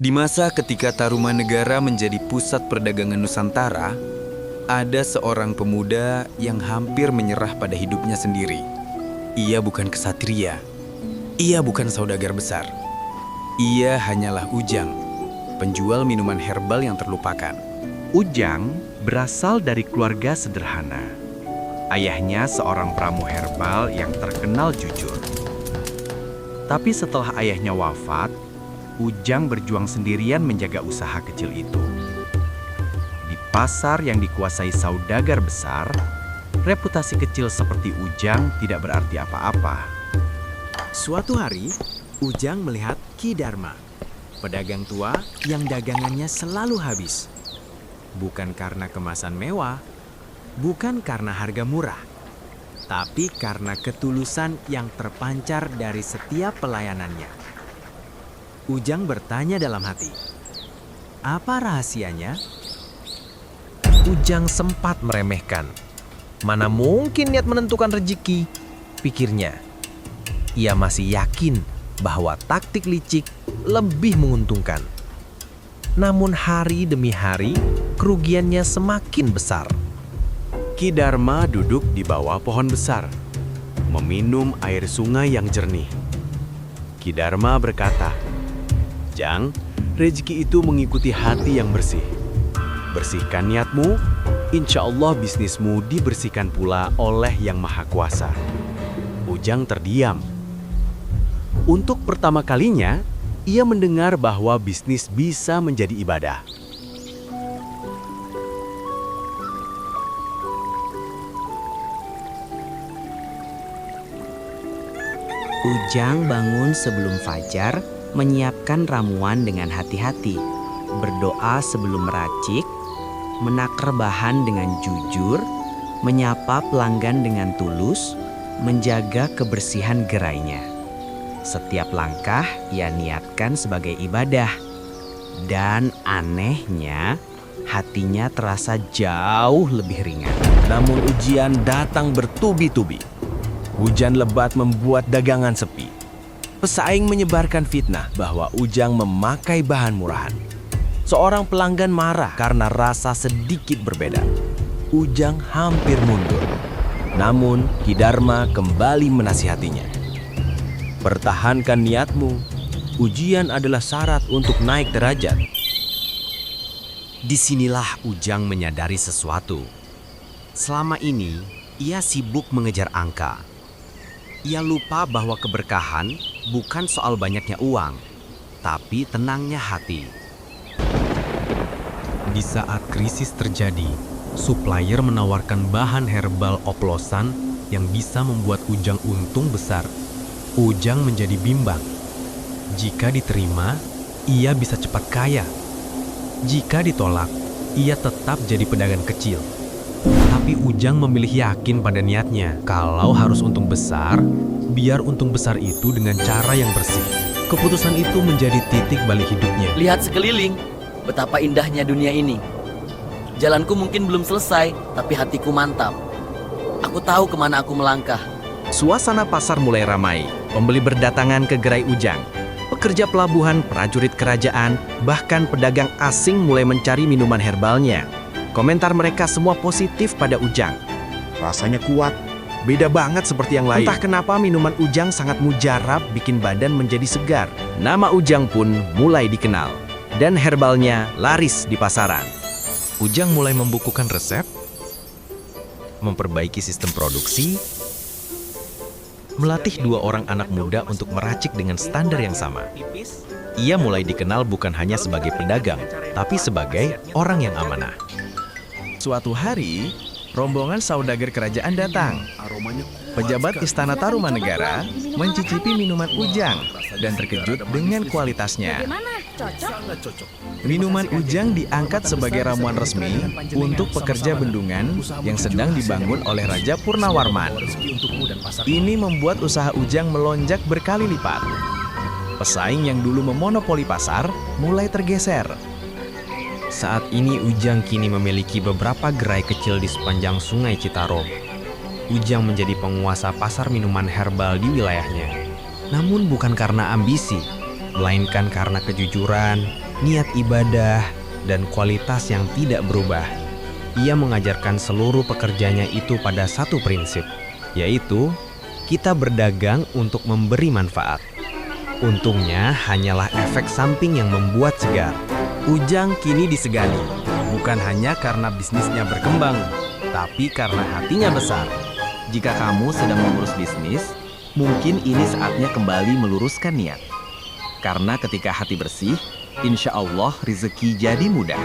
Di masa ketika Tarumanegara menjadi pusat perdagangan Nusantara, ada seorang pemuda yang hampir menyerah pada hidupnya sendiri. Ia bukan kesatria, ia bukan saudagar besar. Ia hanyalah Ujang, penjual minuman herbal yang terlupakan. Ujang berasal dari keluarga sederhana. Ayahnya seorang pramu herbal yang terkenal jujur. Tapi setelah ayahnya wafat, Ujang berjuang sendirian menjaga usaha kecil itu. Di pasar yang dikuasai saudagar besar, reputasi kecil seperti Ujang tidak berarti apa-apa. Suatu hari, Ujang melihat Ki Dharma, pedagang tua yang dagangannya selalu habis. Bukan karena kemasan mewah, bukan karena harga murah, tapi karena ketulusan yang terpancar dari setiap pelayanannya. Ujang bertanya dalam hati, apa rahasianya? Ujang sempat meremehkan. Mana mungkin niat menentukan rezeki, pikirnya. Ia masih yakin bahwa taktik licik lebih menguntungkan. Namun hari demi hari, kerugiannya semakin besar. Ki Dharma duduk di bawah pohon besar, meminum air sungai yang jernih. Ki Dharma berkata, "Jang, rezeki itu mengikuti hati yang bersih. Bersihkan niatmu, insya Allah bisnismu dibersihkan pula oleh Yang Maha Kuasa." Ujang terdiam. Untuk pertama kalinya, ia mendengar bahwa bisnis bisa menjadi ibadah. Ujang bangun sebelum fajar, menyiapkan ramuan dengan hati-hati, berdoa sebelum meracik, menakar bahan dengan jujur, menyapa pelanggan dengan tulus, menjaga kebersihan gerainya. Setiap langkah ia niatkan sebagai ibadah. Dan anehnya, hatinya terasa jauh lebih ringan. Namun ujian datang bertubi-tubi. Hujan lebat membuat dagangan sepi. Pesaing menyebarkan fitnah bahwa Ujang memakai bahan murahan. Seorang pelanggan marah karena rasa sedikit berbeda. Ujang hampir mundur. Namun Ki Dharma kembali menasihatinya. Pertahankan niatmu. Ujian adalah syarat untuk naik derajat. Disinilah Ujang menyadari sesuatu. Selama ini, ia sibuk mengejar angka. Ia lupa bahwa keberkahan bukan soal banyaknya uang, tapi tenangnya hati. Di saat krisis terjadi, supplier menawarkan bahan herbal oplosan yang bisa membuat Ujang untung besar. Ujang menjadi bimbang. Jika diterima, ia bisa cepat kaya. Jika ditolak, ia tetap jadi pedagang kecil. Tapi Ujang memilih yakin pada niatnya. Kalau harus untung besar, biar untung besar itu dengan cara yang bersih. Keputusan itu menjadi titik balik hidupnya. Lihat sekeliling, betapa indahnya dunia ini. Jalanku mungkin belum selesai, tapi hatiku mantap. Aku tahu kemana aku melangkah. Suasana pasar mulai ramai. Pembeli berdatangan ke gerai Ujang. Pekerja pelabuhan, prajurit kerajaan, bahkan pedagang asing mulai mencari minuman herbalnya. Komentar mereka semua positif pada Ujang. Rasanya kuat. Beda banget seperti yang lain. Entah kenapa minuman Ujang sangat mujarab bikin badan menjadi segar. Nama Ujang pun mulai dikenal. Dan herbalnya laris di pasaran. Ujang mulai membukukan resep, memperbaiki sistem produksi, melatih 2 orang anak muda untuk meracik dengan standar yang sama. Ia mulai dikenal bukan hanya sebagai pedagang, tapi sebagai orang yang amanah. Suatu hari, rombongan saudagar kerajaan datang. Pejabat Istana Tarumanegara mencicipi minuman Ujang dan terkejut dengan kualitasnya. Minuman Ujang diangkat sebagai ramuan resmi untuk pekerja bendungan yang sedang dibangun oleh Raja Purnawarman. Ini membuat usaha Ujang melonjak berkali lipat. Pesaing yang dulu memonopoli pasar mulai tergeser. Saat ini Ujang kini memiliki beberapa gerai kecil di sepanjang Sungai Citarum. Ujang menjadi penguasa pasar minuman herbal di wilayahnya. Namun bukan karena ambisi, melainkan karena kejujuran, niat ibadah, dan kualitas yang tidak berubah. Ia mengajarkan seluruh pekerjanya itu pada satu prinsip, yaitu kita berdagang untuk memberi manfaat. Untungnya hanyalah efek samping yang membuat segar. Ujang kini disegani, bukan hanya karena bisnisnya berkembang, tapi karena hatinya besar. Jika kamu sedang mengurus bisnis, mungkin ini saatnya kembali meluruskan niat. Karena ketika hati bersih, insya Allah rezeki jadi mudah.